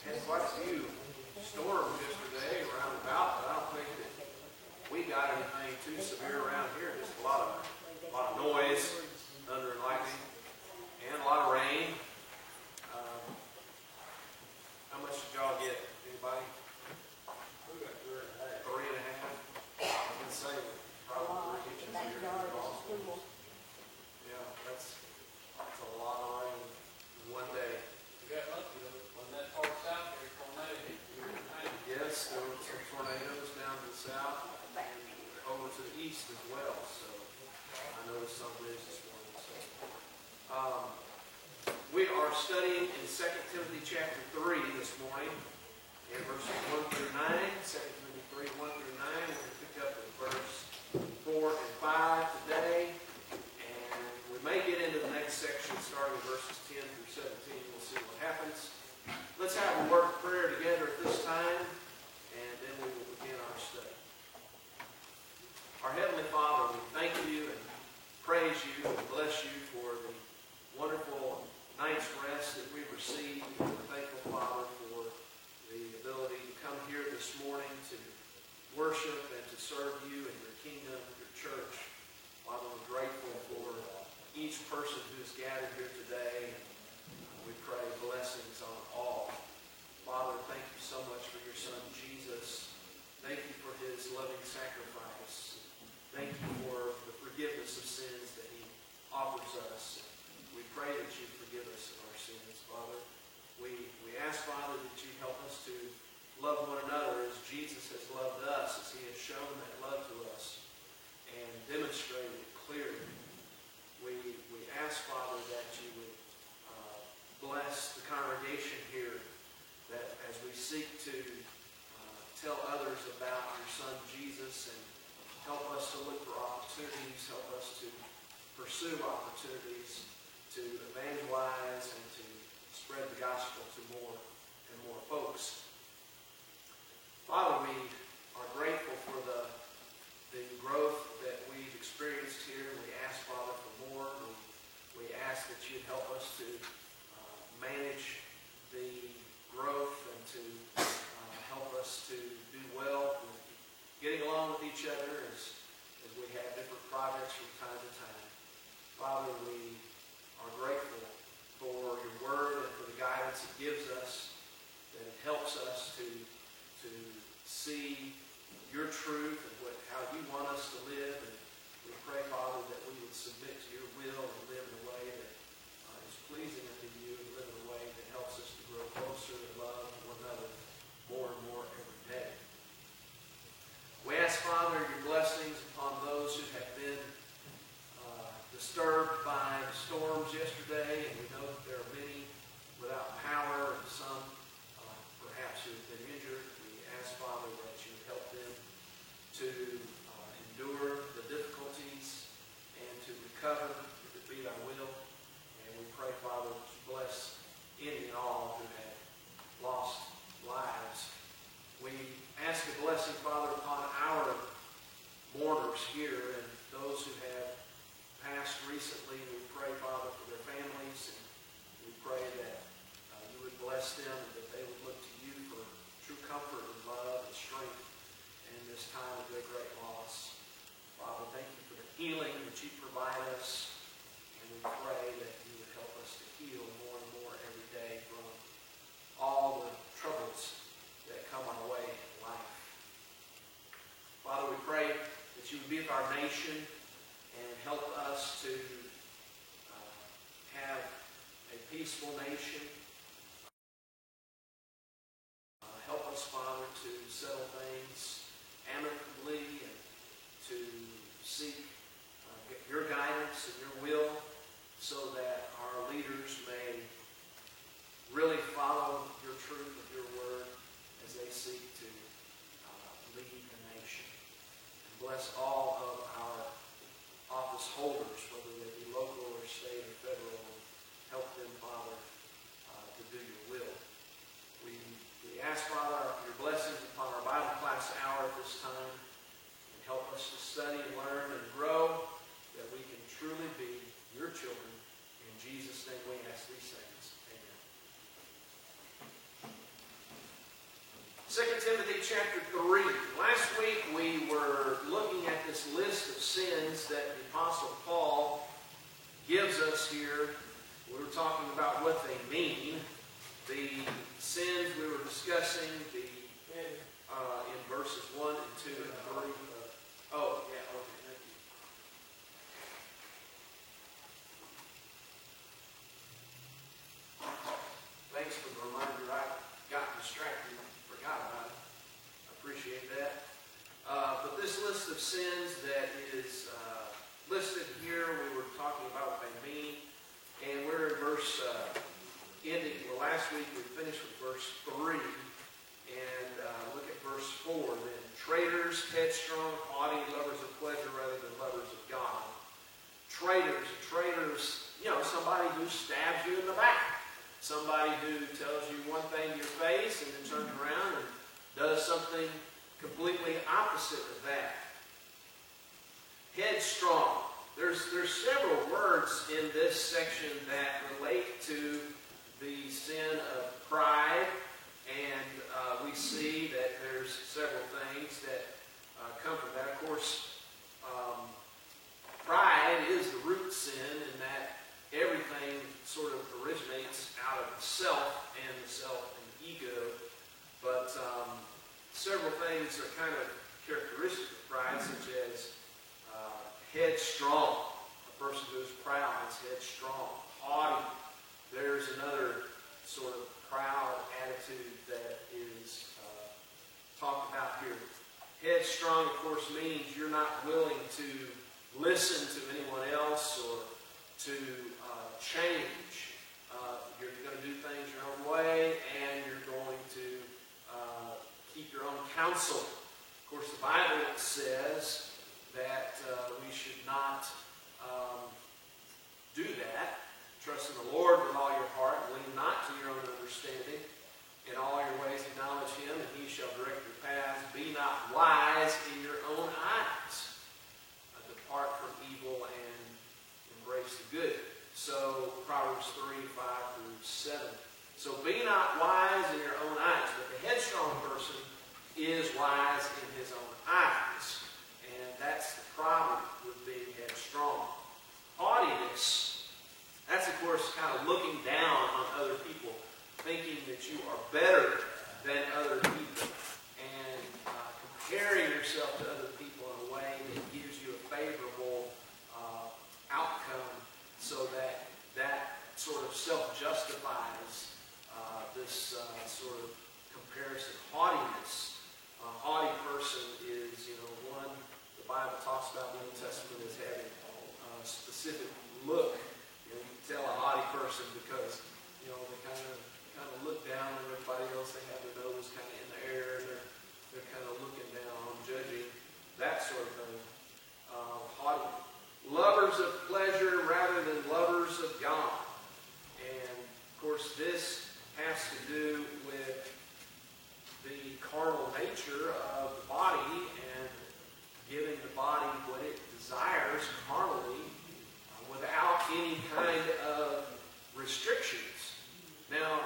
Had quite a few storms yesterday around about, but I don't think that we got anything too severe around here. Just a lot of noise, thunder and lightning, and a lot of rain. How much did y'all get? Anybody? We got 3.5. 3.5. I was gonna say probably 3 inches here. Yeah, that's a lot of rain in one day. We got lucky though. When that far south there, tornado hit, we were behind. Yes, there were some tornadoes down to the south and over to the east as well. So I noticed some of this morning. So we are studying in 2 Timothy chapter 3 this morning, in verses 1 through 9. 2 Timothy 3, 1 through 9. We're going to pick up at verse 4 and 5 today. And we may get into the next section starting in verses 10 through 17. We'll see what happens. Let's have a word of prayer together at this time, and then we will begin our study. Our Heavenly Father, we thank you and praise you and bless you for the wonderful night's rest that we've received. We're thankful, Father, for the ability to come here this morning to worship and to serve you and your kingdom, your church. Father, we're grateful for each person who's gathered here today. We pray blessings on all. Father, thank you so much for your Son, Jesus. Thank you for his loving sacrifice. Thank you for the forgiveness of sins that he offers us. We pray that you forgive us of our sins, Father. We ask, Father, that you help us to love one another as Jesus has loved us, as he has shown that love to us and demonstrated it clearly. We ask, Father, that you would bless the congregation here, that as we seek to tell others about your Son, Jesus, and help us to look for opportunities, help us to pursue opportunities to evangelize and to spread the gospel to more and more folks. Father, we are grateful for the growth that we've experienced here. We ask, Father, for more. We ask that you'd help us to manage the growth and to help us to do well with getting along with each other as we have different projects from time to time. Father, we are grateful for your word and for the guidance it gives us, that it helps us to see your truth and how you want us to live. And we pray, Father, that we would submit to your will and live in a way that is pleasing unto you, and live in a way that helps us to grow closer and love one another more and more every day. We ask, Father, your blessings upon those who have been disturbed by the storms yesterday, and we know that there are many without power and some perhaps who have been injured. We ask, Father, that you help them to endure the difficulties and to recover if it be thy will. And we pray, Father, that you bless any and all who have lost lives. We ask a blessing, Father, upon our mourners here and those who have passed recently. We pray, Father, for their families, and we pray that you would bless them and that they would look to you for true comfort and love and strength in this time of their great loss. Father, thank you for the healing that you provide us, and we pray that you would help us to heal more and more every day from all the troubles that come our way in life. Father, we pray that you would be with our nation and help us to have a peaceful nation. Help us, Father, to settle things amicably and to seek your guidance and your will so that our leaders may really follow your truth of your word as they seek to lead the nation. And bless all of our office holders, whether they be local or state or federal, and help them, Father, to do your will. We ask, Father, your blessings upon our Bible class hour at this time, and help us to study and learn and grow, that we can truly be your children. In Jesus' name we ask these things. Amen. 2 Timothy chapter 3. Last week we were looking at this list of sins that the Apostle Paul gives us here. We were talking about what they mean. The sins we were discussing in verses 1 and 2 and 3. Oh, yeah, okay, thank you. Thanks for the reminder. I got distracted and forgot about it. I appreciate that. But this list of sins that is listed here, we were talking about what they mean. And we're in verse, last week we finished with verse 3. And look at verse 4 then. Traitors, headstrong, haughty, lovers of pleasure rather than lovers of God. Traitors, somebody who stabs you in the back. Somebody who tells you one thing to your face and then turns around and does something completely opposite of that. Headstrong. There's several words in this section that relate to the sin of pride, and we see that there's several things that come from that. Of course, pride is the root sin in that everything sort of originates out of the self and the ego. But several things are kind of characteristic of pride, such as headstrong. A person who is proud is headstrong. Haughty. There's another sort of proud attitude that is talked about here. Headstrong, of course, means you're not willing to listen to anyone else or to change. You're going to do things your own way, and you're going to keep your own counsel. Of course, the Bible says that we should not do that. Trust in the Lord with all your heart, and lean not to your own understanding. In all your ways acknowledge Him, and He shall direct your paths. Be not wise in your own eyes. Depart from evil and embrace the good. So, Proverbs 3, 5 through 7. So, be not wise in your own eyes. But the headstrong person is wise in his own eyes. And that's the problem with being headstrong. Haughtiness, that's, of course, kind of looking down on other people, thinking that you are better than other people, and comparing yourself to other people in a way that gives you a favorable outcome, so that sort of self-justifies this sort of comparison. Haughtiness. A haughty person is, one the Bible talks about in the New Testament as having a specific look. You can tell a haughty person because, they kind of look down on everybody else. They have their nose kind of in the air. They're kind of looking down, judging, that sort of thing. Haughty. Lovers of pleasure rather than lovers of God. And, of course, this has to do with the carnal nature of the body and giving the body what it desires carnally without any kind of restrictions. Now,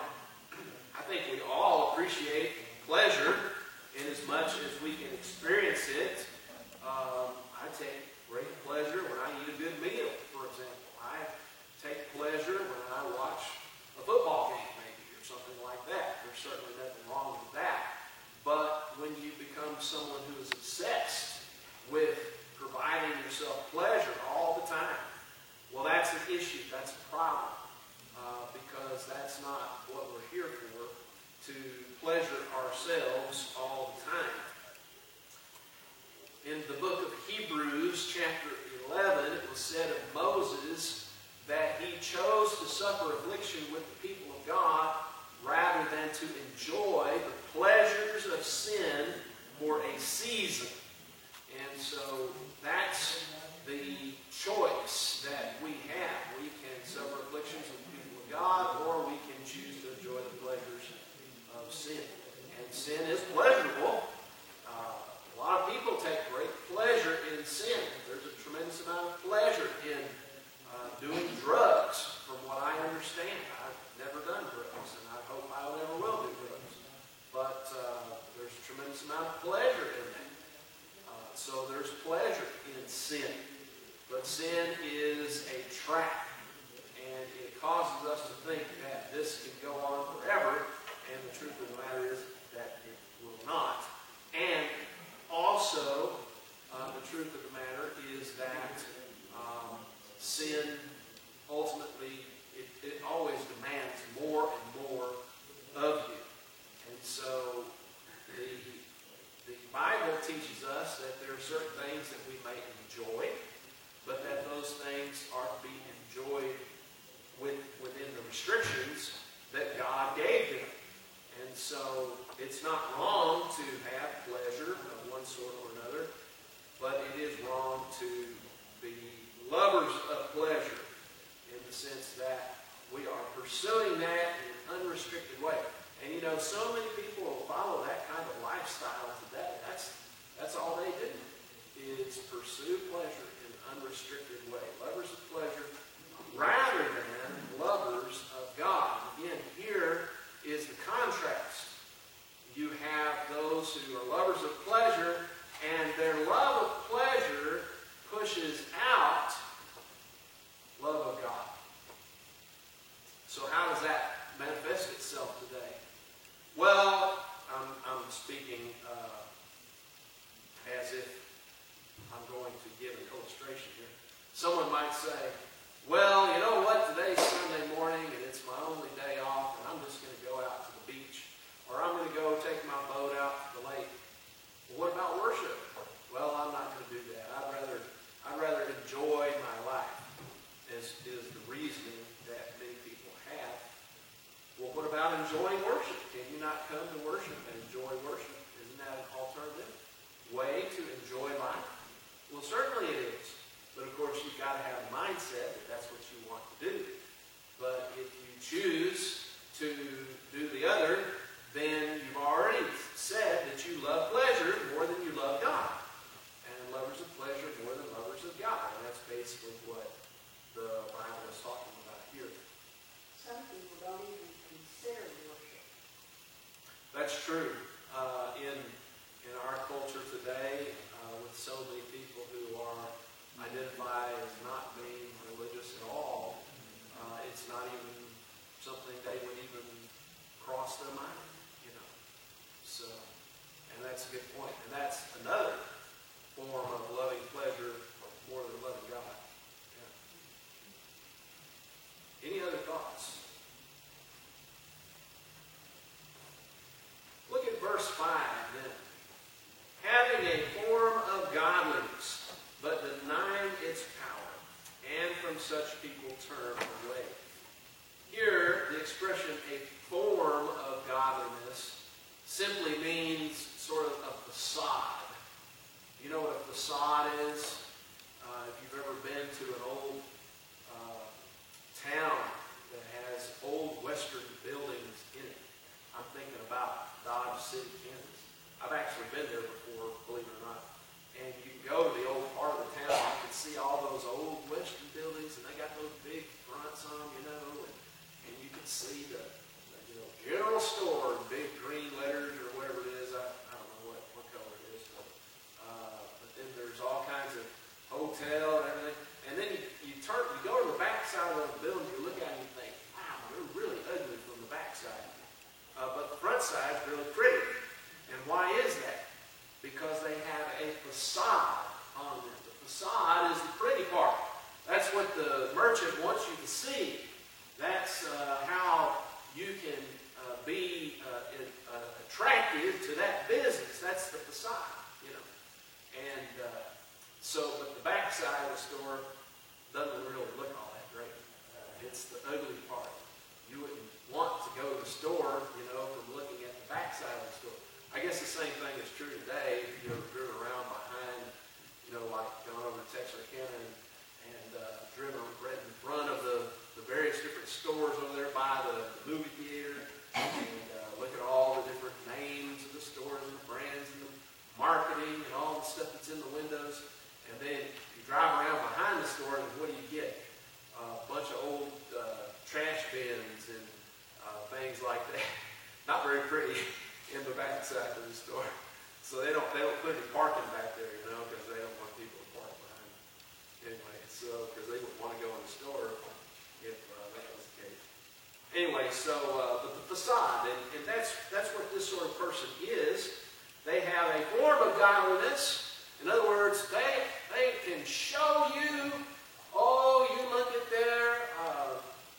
I think we all appreciate pleasure in as much as we can experience it. I take great pleasure when I eat a good meal, for example. I take pleasure when I watch a football game, maybe, or something like that. There's certainly nothing wrong with that. But when you become someone who is obsessed with providing yourself pleasure all the time, well, that's an issue. That's a problem. Because that's not what we're here for, to pleasure ourselves all the time. In the book of Hebrews, chapter 11, it was said of Moses that he chose to suffer affliction with the people of God rather than to enjoy the pleasures of sin for a season. And so that's the choice that we have. We can suffer afflictions with the people of God, or we can choose to enjoy the pleasures of sin. And sin is pleasurable. A lot of people take great pleasure in sin. There's a tremendous amount of pleasure in doing drugs, from what I understand. I've never done drugs, and I hope I never will do drugs. But there's tremendous amount of pleasure in that. So there's pleasure in sin. But sin is a trap. And it causes us to think that this can go on forever. And the truth of the matter is that it will not. And also, the truth of the matter is that sin ultimately, it always demands more and more of you. And so the Bible teaches us that there are certain things that we may enjoy, but that those things are to be enjoyed within the restrictions that God gave them. And so it's not wrong to have pleasure of one sort or another, but it is wrong to be lovers of pleasure in the sense that we are pursuing that in an unrestricted way. And you know, so many people will follow that kind of lifestyle today. That's all they do, is pursue pleasure in an unrestricted way. Lovers of pleasure rather than lovers of God. Again, here is the contrast. You have those who are lovers of pleasure, and their love of pleasure pushes out love of God. So how does that manifest itself today? Well, I'm speaking as if I'm going to give an illustration here. Someone might say, well, you know what, today's Sunday morning and it's my only day off and I'm just going to go out to the beach, or I'm going to go take my boat out to the lake. Well, what about worship? Well, I'm not going to do that. I'd rather enjoy my life, is the reasoning that many people have. Well, what about enjoying worship? Can you not come to worship and enjoy worship? Isn't that an alternative way to enjoy life? Well, certainly it is. But of course, you've got to have a mindset that that's what you want to do. But if you choose to do the other, then you've already said that you love pleasure more than you love God. And lovers of pleasure more than lovers of God. And that's basically what the Bible is talking about here. Some people don't even consider worship. That's true. In our culture today, with so many people who are identified as not being religious at all, it's not even something they would even cross their mind, you know. So, and that's a good point. And that's another form of loving pleasure more than loving God. Yeah. Any other thoughts? Look at verse 5 then. Having a form of godliness, but denying its power, and from such people turn away. Here, the expression a form of godliness simply means sort of a facade. You know what a facade is? If you've ever been to an old town that has old Western buildings in it. I'm thinking about Dodge City, Kansas. I've actually been there before, believe it or not. And you can go to the old part of the town, you can see all those old Western buildings, and they got those big fronts on them, you know, and you can see the general store in big green letters or whatever it is. I don't know what color it is. But then there's all kinds of hotel and everything. And then you go to the back side of the building, you look at it and you think, wow, they're really ugly from the back side. But the front side is really pretty. And why is that? Because they have a facade on them. The facade is the pretty part. That's what the merchant wants you to see. That's how you can be attractive to that business. That's the facade, you know. And but the back side of the store doesn't really look all that great. It's the ugly part. You wouldn't want to go to the store, you know, from looking at the back side of the store. I guess the same thing is true today. If you ever driven around behind, you know, like gone over to Texarkana and driven right in front of the various different stores over there by the movie theater, and look at all the different names of the stores and the brands and the marketing and all the stuff that's in the windows. And then you drive around behind the store, and what do you get? A bunch of old trash bins and things like that. Not very pretty in the back side of the store. So they don't put any parking back there, because they don't want people to park behind them. Anyway, so, because they would want to go in the store if that was the case. Anyway, so, but the facade, and that's what this sort of person is. They have a form of godliness. In other words, they can show you, you look at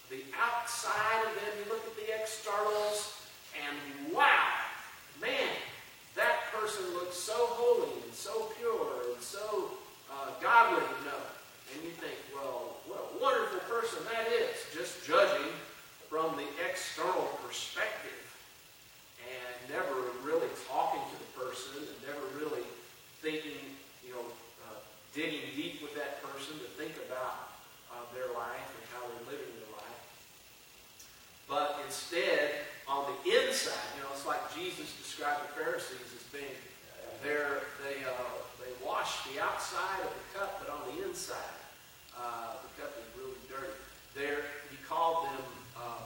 the outside of them, you look at the externals, and wow, man, that person looks so holy and so pure and so godly, And you think, well, what a wonderful person that is, just judging from the external perspective and never really talking to the person and never really thinking, digging deep with that person to think about their life and how they're living their life. But instead, on the inside, it's like Jesus described the Pharisees as being, they wash the outside of the cup, but on the inside, the cup is really dirty. He called them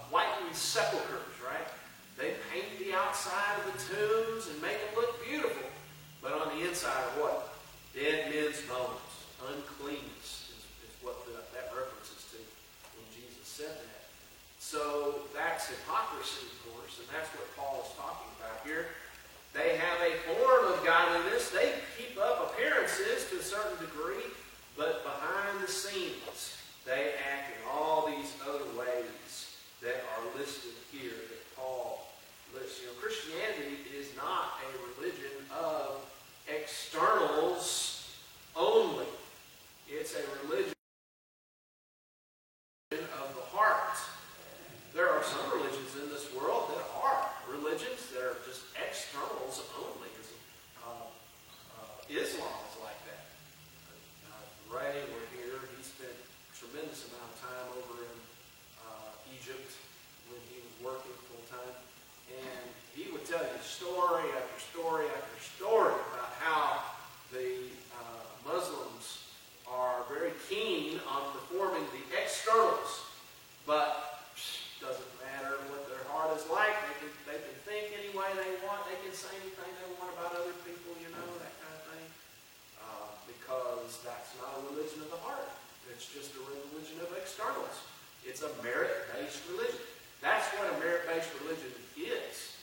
whitened sepulchres, right? They paint the outside of the tombs and make them look beautiful. But on the inside are what? Dead men's bones. Uncleanness is what that references to when Jesus said that. So that's hypocrisy, of course, and that's what Paul is talking about here. They have a form of godliness. They keep up appearances to a certain degree, but behind the scenes, they act in all these other ways that are listed here that Paul lists. Christianity is not a religion of externals only. It's a religion of the heart. There are some religions in this world that are religions that are just externals only. Islam is like that. Ray, we're here. He spent a tremendous amount of time over in Egypt when he was working full time. And he would tell you story after story after story about how the Muslims are very keen on performing the externals, but doesn't matter what their heart is like. They can think any way they want. They can say anything they want about other people, that kind of thing, because that's not a religion of the heart. It's just a religion of externals. It's a merit-based religion. That's what a merit-based religion is.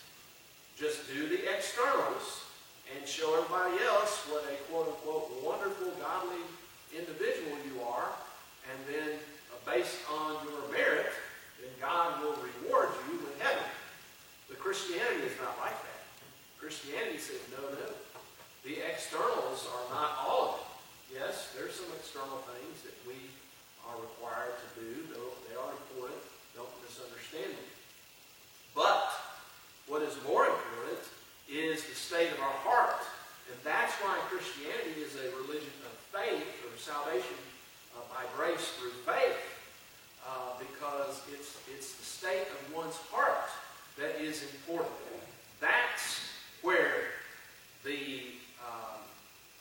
Just do the externals and show everybody else what a quote-unquote wonderful, godly individual you are, and then based on your merit, then God will reward you with heaven. But Christianity is not like that. Christianity says, no. The externals are not all of it. Yes, there's some external things that we are required to do. They are important. Don't misunderstand me. But what is more important is the state of our heart. And that's why Christianity is a religion of faith, or salvation by grace through faith. Because it's the state of one's heart that is important. That's where the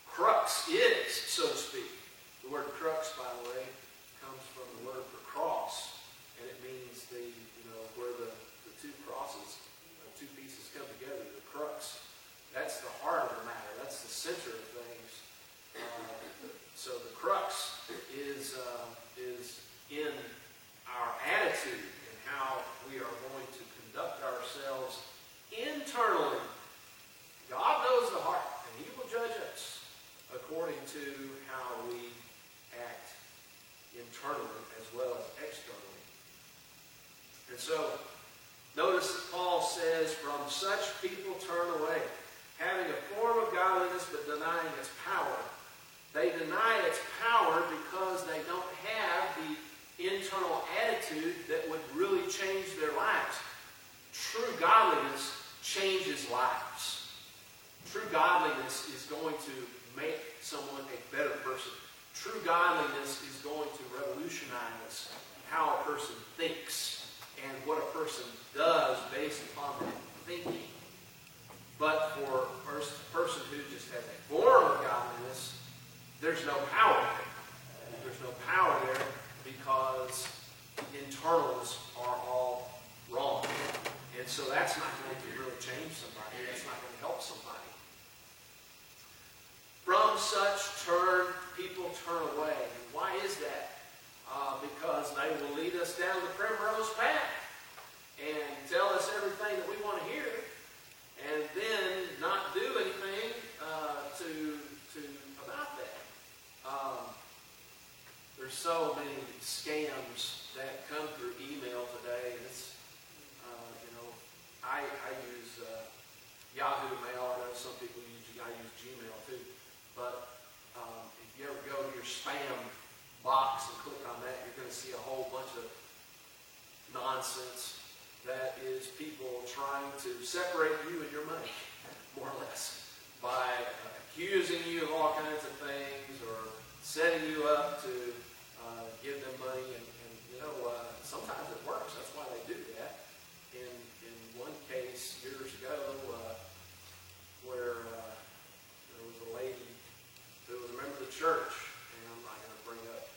crux is, so to speak. The word crux, by the way, comes from the word for cross, and it means where the two crosses, two pieces come together, the crux. That's the heart of the matter. That's the center of things. So the crux is in our attitude and how we are going to conduct ourselves internally. God knows the heart, and He will judge us according to how we act internally as well as externally. And so, notice that Paul says, from such people turn away, having a form of godliness but denying its power. They deny its power because they don't have the internal attitude that would really change their lives. True godliness changes lives. True godliness is going to make someone a better person. True godliness is going to revolutionize how a person thinks and what a person does based upon that thinking. But for a person who just has a form of godliness, there's no power there. There's no power there because internals are all wrong. And so that's not going to really change somebody. That's not going to help somebody. such people turn away. And why is that? Because they will lead us down the primrose path and tell us everything that we want to hear, and then not do anything about that. There's so many scams that come through email today. And it's, I use Yahoo Mail. I know some people I use Gmail too. But if you ever go to your spam box and click on that, you're going to see a whole bunch of nonsense that is people trying to separate you and your money, more or less, by accusing you of all kinds of things or setting you up to give them money. And sometimes it works. That's why they do that. In one case years ago, where there was a lady who was a member of the church, and I'm not going to bring up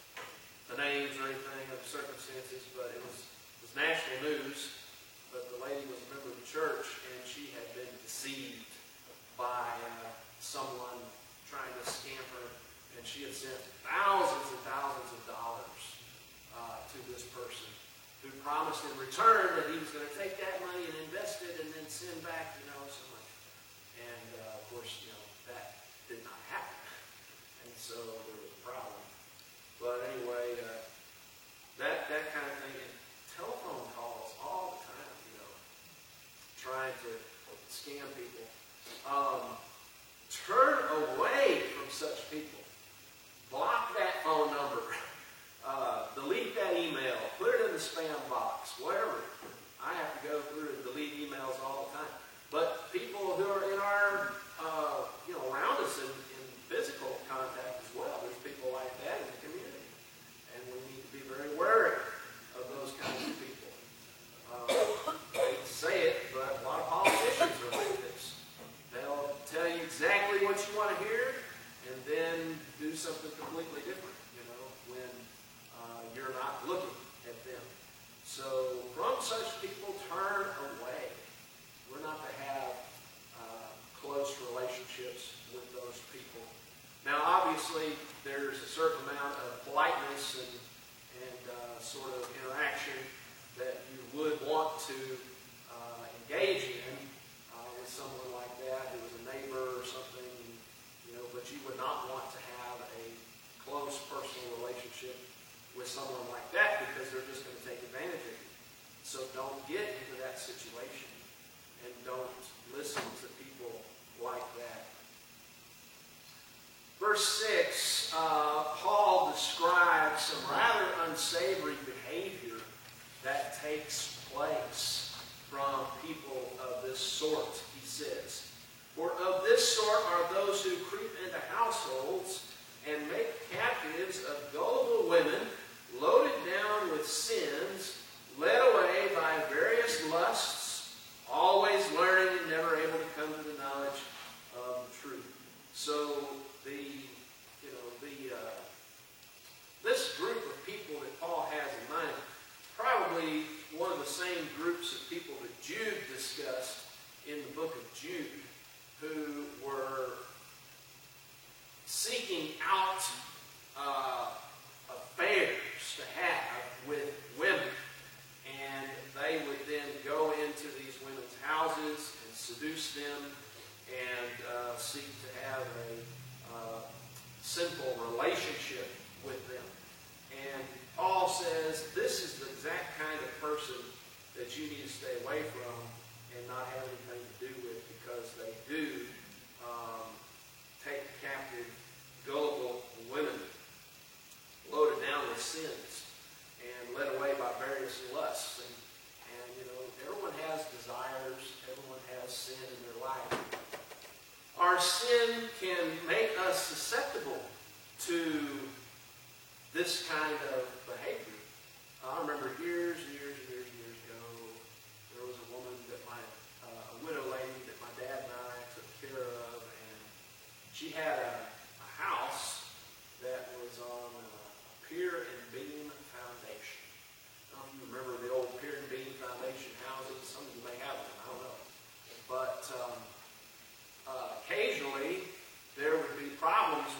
the names or anything of the circumstances, but it was national news. But the lady was a member of the church, and she had been deceived by someone trying to scam her, and she had sent thousands and thousands of dollars to this person, who promised in return that he was going to take that money and invest it and then send back, so much. And of course, that did not happen. And so there was a problem. But anyway, that kind of thing, and telephone calls all the time, trying to scam people. Turn away from such people. Block that phone number. Delete that email. Put it in the spam box. Whatever. I have to go through and delete emails all the time. But people who are in our, around us in physical contact as well, there's people like that in the community. And we need to be very wary of those kinds of people. I hate to say it, but a lot of politicians are like this. They'll tell you exactly what you want to hear and then do something completely different, when you're not looking at them. So from such people, turn away. We're not to have close relationships with those people. Now, obviously, there's a certain amount of politeness and sort of interaction that you would want to engage in with someone like that who was a neighbor or something, but you would not want to have a close personal relationship with someone like that, because they're just going to take advantage of you. So don't get into that situation, and don't listen to people like that. Verse 6, Paul describes some rather unsavory behavior that takes place from people of this sort. He says, "For of this sort are those who creep into households and make captives of gullible women, loaded down with sins, led away by various lusts, always learning and never able to come to the knowledge of the truth." So this group of people that Paul has in mind, probably one of the same groups of people that Jude discussed in the book of Jude, who were seeking out affairs to have with women. And they would then go into these women's houses and seduce them and seek to have a sinful relationship with them. And Paul says this is the exact kind of person that you need to stay away from and not have anything to do with, because they do take captive gullible women, loaded down with sins, and led away by various lusts. And everyone has desires, everyone has sin in their life. Our sin can make us susceptible to this kind of behavior. I remember years ago, there was a woman that a widow lady that my dad and I took care of, and she had a house that was on a pier and beam foundation. I don't know if you remember the old pier and beam foundation houses. Some of you may have them, I don't know. But occasionally there would be problems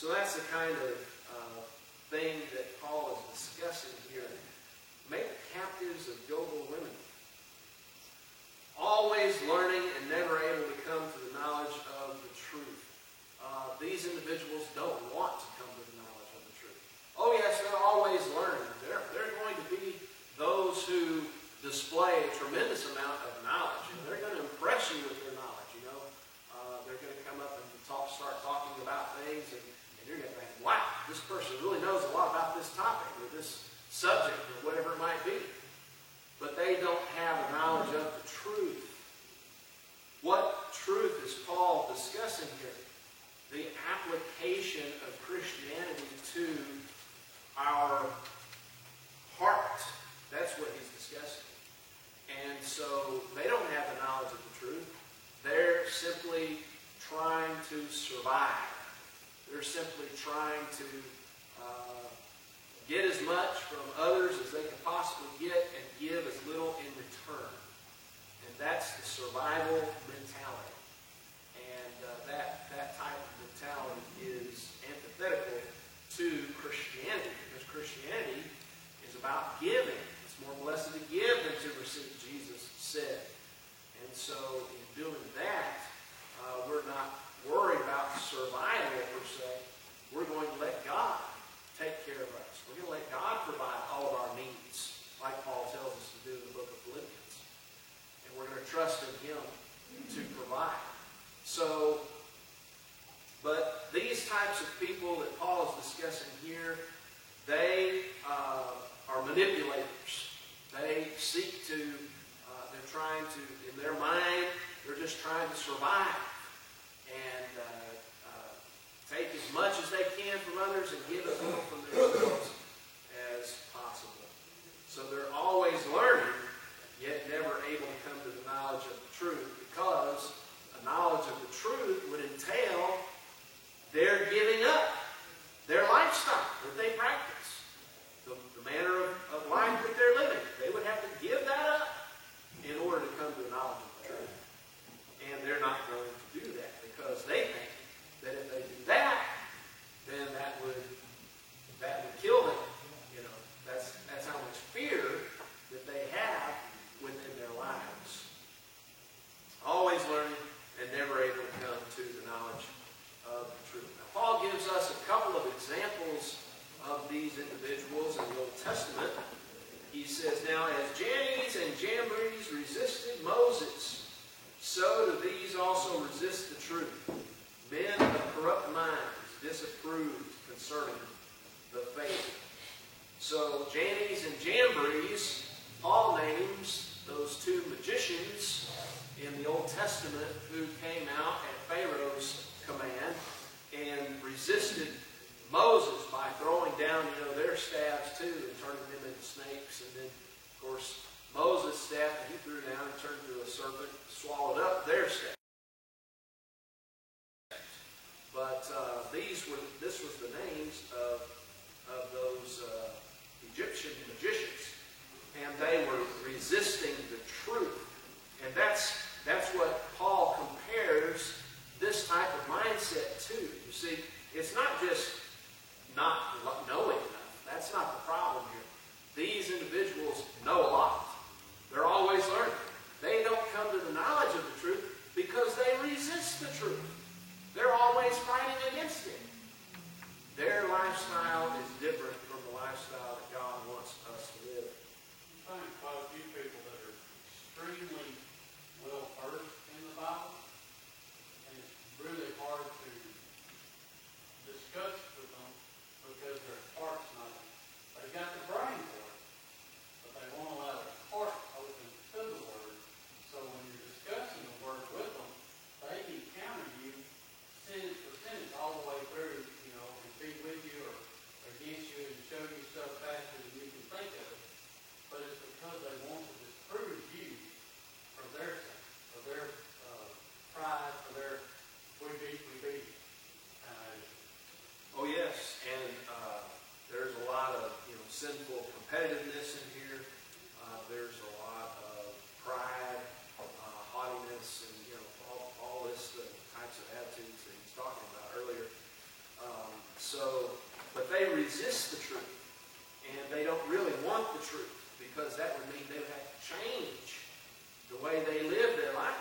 So that's the kind of thing that Paul is discussing here. Make captives of global women. Always learning and never able to come to the knowledge of the truth. These individuals don't want to come to the knowledge of the truth. Oh yes, they're always learning. They're going to be those who display a tremendous amount of knowledge. And they're going to impress you with their knowledge, you know. They're going to come up and start talking about things, and you're going to think, wow, this person really knows a lot about this topic or this subject or whatever it might be. But they don't have a knowledge of the truth. What truth is Paul discussing here? The application of Christianity to our heart. That's what he's discussing. And so they don't have the knowledge of the truth. They're simply trying to survive. They're simply trying to get as much from others as they can possibly get and give as little in return. And that's the survival mentality. And that type of mentality is antithetical to Christianity, because Christianity is about giving. It's more blessed to give than to receive, Jesus said. And so in doing that, we're not worried about survival per se. We're going to let God take care of us. We're going to let God provide all of our needs, like Paul tells us to do in the book of Philippians. And we're going to trust in Him to provide. So, but these types of people that Paul is discussing here, they are manipulators. They seek to, they're trying to, in their mind, they're just trying to survive and take as much as they can from others and give as little from themselves as possible. So they're always learning, yet never able to come to the knowledge of the truth, because a knowledge of the truth would entail their giving up their lifestyle that they practice, the manner of life that they're living. They would have to give that up in order to come to the knowledge of the truth. And they're not going to do that, because they think that if they do that, then that would kill them. You know, that's how much fear that they have within their lives. Always learning and never able to come to the knowledge of the truth. Now, Paul gives us a couple of examples of these individuals in the Old Testament. He says, now, as Jannes and Jambres resisted Moses, so do these also resist the truth. Men of corrupt minds disapproved concerning the faith. So Jannes and Jambres, Paul names those two magicians in the Old Testament who came out at Pharaoh's command and resisted Moses by throwing down, their staffs too and turning them into snakes. And then, of course, Moses' staff that he threw down and turned into a serpent, swallowed up their staff. But this was the names of those Egyptian magicians, and they were resisting the truth. And that's what Paul compares this type of mindset to. You see, it's not just not knowing enough. That's not the problem here. These individuals know a lot. They're always learning. They don't come to the knowledge of the truth because they resist the truth. They're always fighting against it. Their lifestyle is different from the lifestyle that God wants us to live. I find quite a few people that are extremely well versed in the Bible, and it's really hard to discuss with them because their heart's not. They've got the brain for it, but they won't allow their heart open to the Word. So when you're discussing the Word with them, they can counter you sentence for sentence all the way through, and be with you or against you and show you stuff faster than you can think of it. But it's because they want to disprove you resist the truth. And they don't really want the truth, because that would mean they would have to change the way they live their life.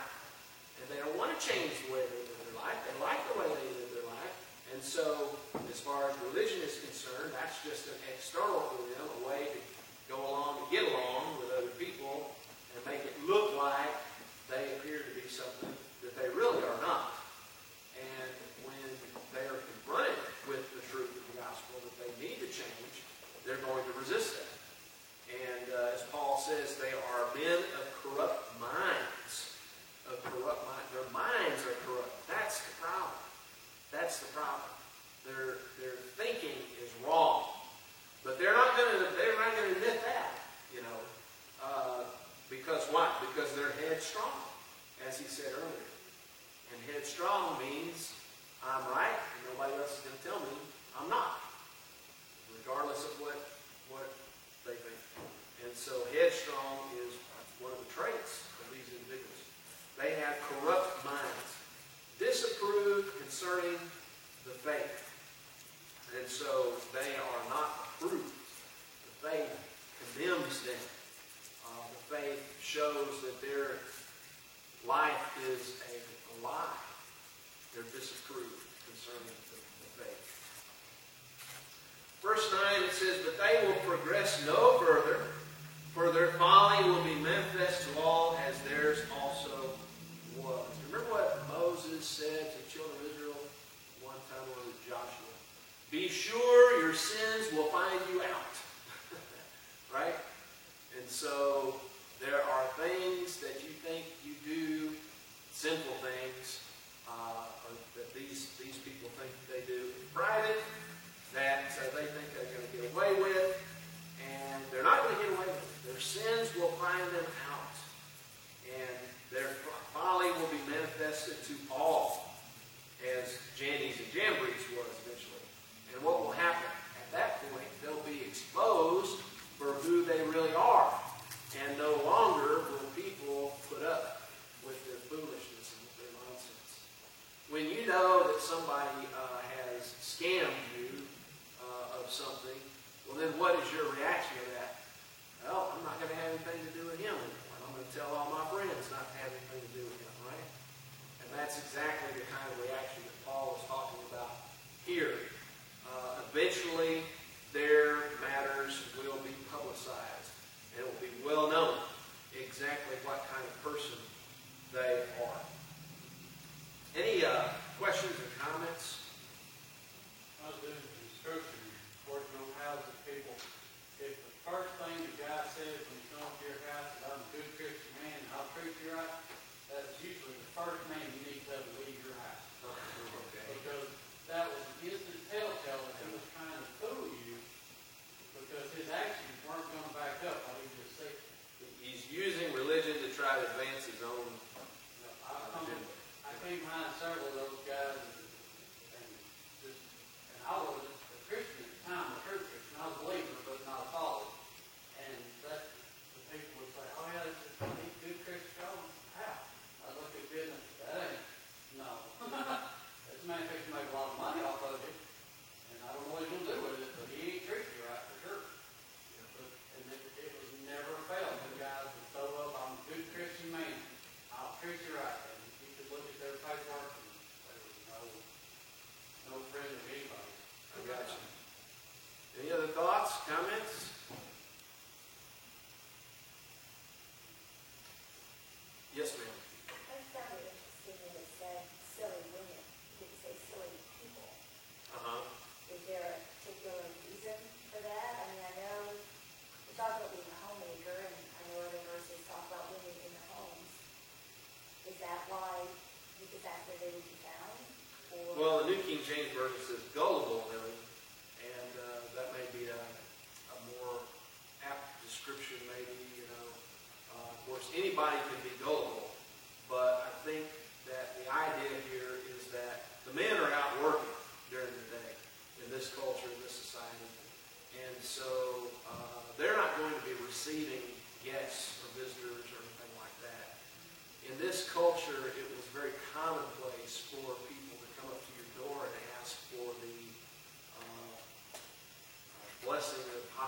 And they don't want to change the way they live their life. They like the way they live their life. And so, as far as religion is concerned, that's just an external for them, a way to go along, to get along with other people, and make it look like they appear to be something that they really are not. And when they are confronted with the truth of the gospel, that they need to change, they're going to resist that. And as Paul says, they are men of corrupt minds. Their minds are corrupt. That's the problem. That's the problem. Their thinking is wrong. But they're not going to admit that, you know. Because why? Because they're headstrong, as he said earlier. And headstrong means I'm right, and nobody else is going to tell me I'm not, regardless of what they think. And so headstrong is one of the traits of these individuals. They have corrupt minds, disapproved concerning the faith. And so they are not approved. The faith condemns them. The faith shows that their life is a lie. They're disapproved concerning the faith. Verse 9, it says, "But they will progress no further, for their folly will be manifest to all, as theirs also was." Remember what Moses said to the children of Israel one time, or was it Joshua? "Be sure your sins will find you out." Right? And so there are things that you think you do, sinful things, that these people think they do in private, that they think they're going to get away with, and they're not going to get away with it. Their sins will find them out, and their folly will be manifested to all, as Jannes and Jambres was eventually. And what will happen? At that point, they'll be exposed for who they really are, and no longer will people put up with their foolishness and with their nonsense. When you know that somebody has scammed you of something, well then what is your reaction to that? Well, I'm not going to have anything to do with him anymore. I'm going to tell all my friends not to have anything to do with him, right? And that's exactly the kind of reaction that Paul was talking about here. Eventually, their matters will be publicized. And it will be well known exactly what kind of person they are. Any questions or comments? I was doing construction, working on houses, people. If the first thing the guy says when you come to your house is, "I'm a good Christian man and I'll treat you right," that's usually the first man you need to leave your house. Okay. Because that was an instant telltale that he was trying to fool you, because his actions weren't going to back up what he just said. He's using religion to try to advance his own agenda. I came behind several of those guys, and I was a Christian at the time, a true Christian. I was a believer, but not a follower. And the people would say, "Oh yeah, this is good Christian fellow." How? I look at business. That ain't. No. This man fixing to make a lot of money off of it, and I don't know what he's going to do with it, but he ain't treating you right for sure. And it was never failed. The guys would throw up, "I'm a good Christian man. I'll treat you right." And you could look at their paperwork, and there was no friend of anybody. I got you. Any other thoughts, comments? Yes, ma'am. I found it interesting that it said silly women. It didn't say silly people. Is there a particular reason for that? I mean, I know we talk about being a homemaker, and I know other verses talk about women in their homes. Is that why? Because that's where they would be found? Or Well, the New King James Version says gullible women, and that may be a more apt description, maybe, you know. Of course, anybody can be gullible, but I think that the idea here is that the men are out working during the day in this culture, in this society, and so they're not going to be receiving guests or visitors or anything like that. In this culture, it was very commonplace for people to come up to your door and ask for the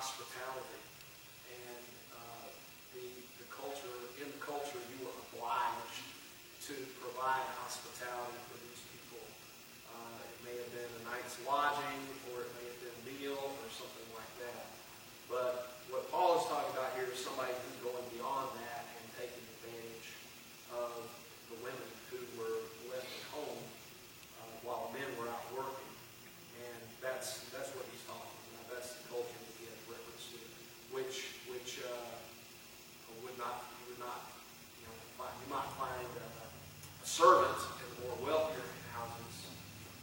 hospitality. And the culture, in the culture, you were obliged to provide hospitality for these people. It may have been a night's lodging, or it may have been a meal, or something like that. But what Paul is talking about here is somebody who's going beyond that and taking advantage of the women who were left at home while men were out working. And that's what he's talking about. That's the culture that he has reference to, which you might find a servant in the more wealthier houses,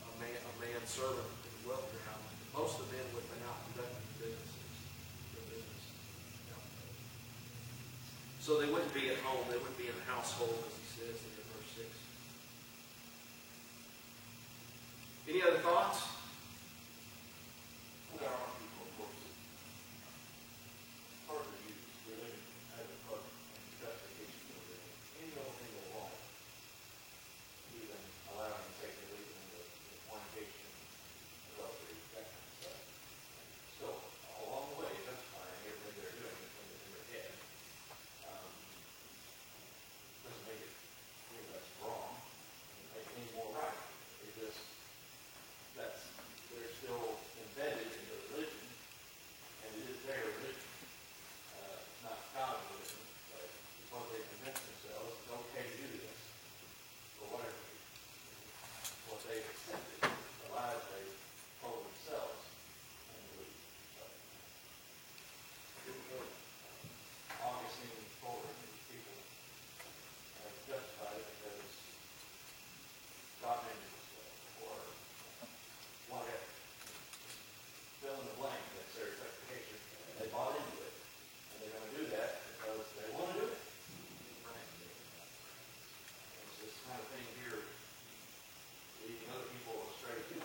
a man servant in the wealthier houses. Most of the men would have been out conducting businesses. So they wouldn't be at home. They wouldn't be in the household, as he says in verse 6. Any other thoughts? There are people, of course, further use religion as a purpose and justification for religion. Any old thing go wrong, even allowing to take religion into fornication, adultery, that kind of stuff. So, along the way, justifying everything they're doing in their head. Doesn't make it any less wrong, doesn't make it any more right. It just, they're still embedded in their religion, and it is their religion. It's not God's religion, but it's what they convince themselves it's okay to do this, for whatever reason. What they've accepted, the lies they've told themselves and believed. Augustine forward, these people have justified it because God made it this way, or whatever. Fill in the blank, that's their justification. They bought into it, and they're going to do that because they want to do it. It's this kind of thing here, leading other people astray too.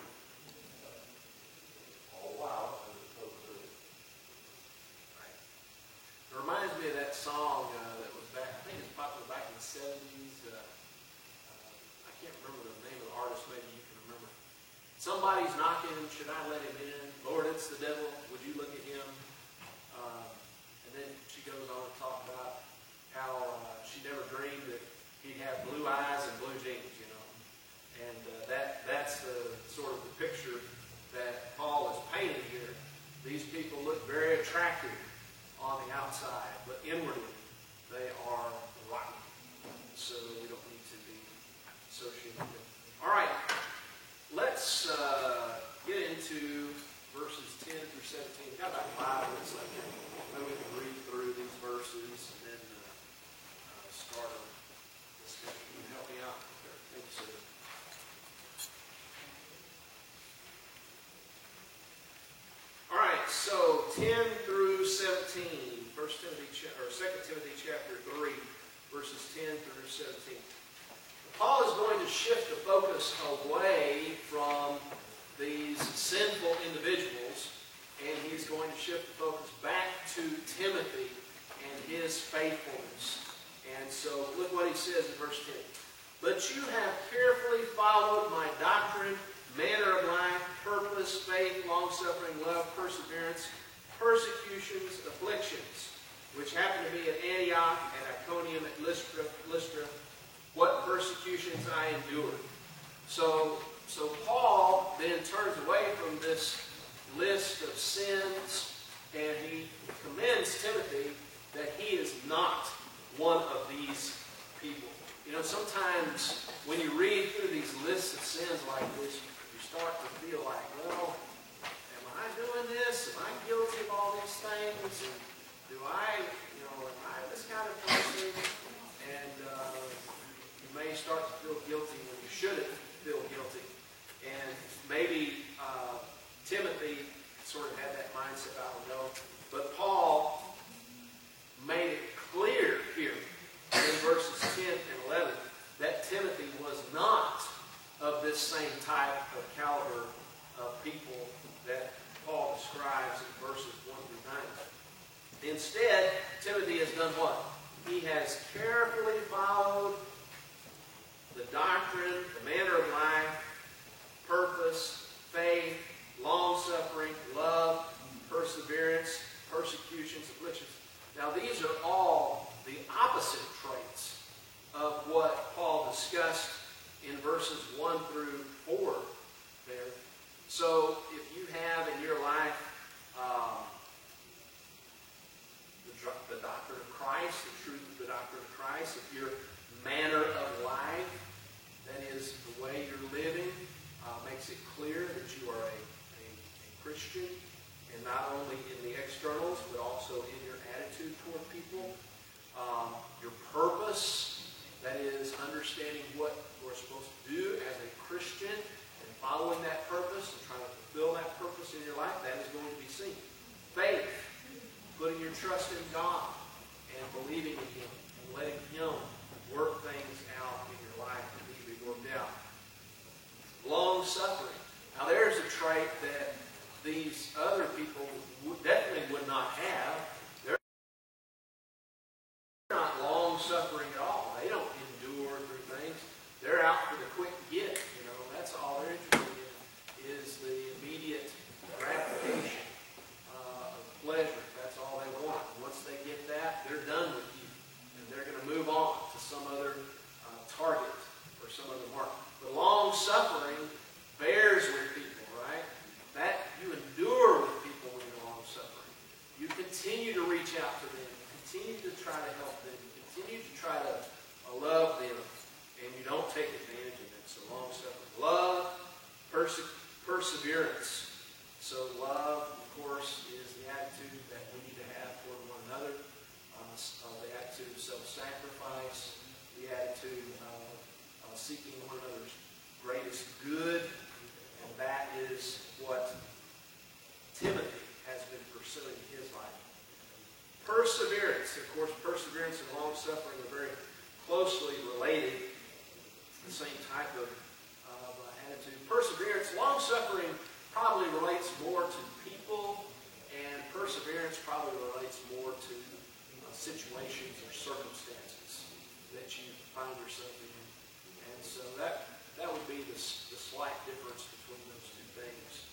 All the while, under the close of it. Right. It reminds me of that song that was back, I think it's popular back in the 70s. I can't remember the name of the artist, maybe you can remember. Somebody's knocking, should I let him in? Lord, it's the devil, would you look at him? And then she goes on to talk about how she never dreamed that he'd have blue eyes and blue jeans, you know. And that's the sort of the picture that Paul is painting here. These people look very attractive on the outside, but inwardly they are rotten. So we don't need to be associated with them. All right, let's get into verses 10 through 17. We've got about 5 minutes left here. Maybe we can read through these verses and then start a discussion. Can you help me out there? Thank you, sir. All right, so 10 through 17, 2 Timothy chapter 3, verses 10 through 17. Paul is going to shift the focus away from these sinful individuals, and he's going to shift the focus back to Timothy and his faithfulness. And so look what he says in verse 10. But you have carefully followed my doctrine, manner of life, purpose, faith, long-suffering, love, perseverance, persecutions, afflictions, which happened to me at Antioch, at Iconium, at Lystra, what persecutions I endured. So Paul then turns away from this list of sins, and he commends Timothy that he is not one of these people. You know, sometimes when you read through these lists of sins like this, you start to feel like, well, am I doing this? Am I guilty of all these things? And do I, am I this kind of person? And you may start to feel guilty when you shouldn't feel guilty. And maybe Timothy sort of had that mindset, I don't know. But Paul made it clear here in verses 10 and 11 that Timothy was not of this same type of caliber of people that Paul describes in verses 1 through 9. Instead, Timothy has done what? He has carefully followed the doctrine, the manner of life, purpose, faith, long-suffering, love, perseverance, So if you have in your life the doctrine of Christ, the truth of the doctrine of Christ, if your manner of life, that is the way you're living, makes it clear that you are a Christian, and not only in the externals, but also in your attitude toward people. Your purpose, that is understanding what we're supposed to do as a Christian and following that purpose and trying to fulfill that purpose in your life, that is going to be seen. Faith, putting your trust in God and believing in Him and letting Him work things out in your life that need to be worked out. Long-suffering. Now there's a trait that these other people definitely would not have. They're not long-suffering at all. They don't endure through things. They're out for the quick get. That's all they're interested in is the immediate gratification of pleasure. That's all they want. Once they get that, they're done with you. And they're going to move on to some other target or some other mark. The long-suffering bears with people, right? That you endure with people when you're long-suffering. You continue to reach out to them. Continue to try to help them. Continue to try to love them. And you don't take advantage of them. So long-suffering. Love, perseverance. So love, of course, is the attitude that we need to have toward one another. The attitude of self-sacrifice. The attitude of seeking one another's greatest good. And that is what Timothy has been pursuing in his life. Perseverance. Of course, perseverance and long-suffering are very closely related. The same type of attitude. Perseverance, long-suffering probably relates more to people, and perseverance probably relates more to situations or circumstances that you find yourself in. And so that would be the slight difference between those two things,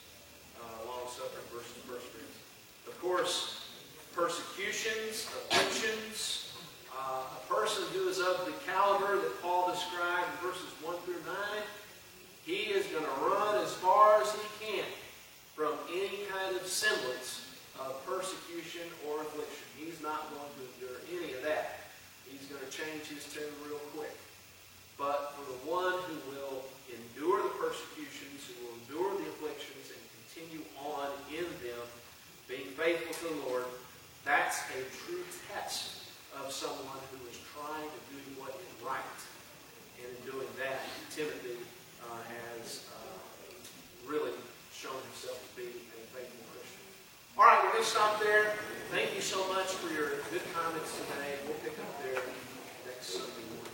long-suffering versus perseverance. Of course, persecutions, afflictions. A person who is of the caliber that Paul described in verses 1 through 9, he is going to run as far as he can from any kind of semblance of persecution or affliction. He's not going to endure any of that. He's going to change his tune real quick. But for the one who will endure the persecutions, who will endure the afflictions and continue on in them, being faithful to the Lord, that's a true test of someone who is trying to do what is right. And in doing that, Timothy has really shown himself to be a faithful Christian. All right, we're going to stop there. Thank you so much for your good comments today. We'll pick up there next Sunday morning.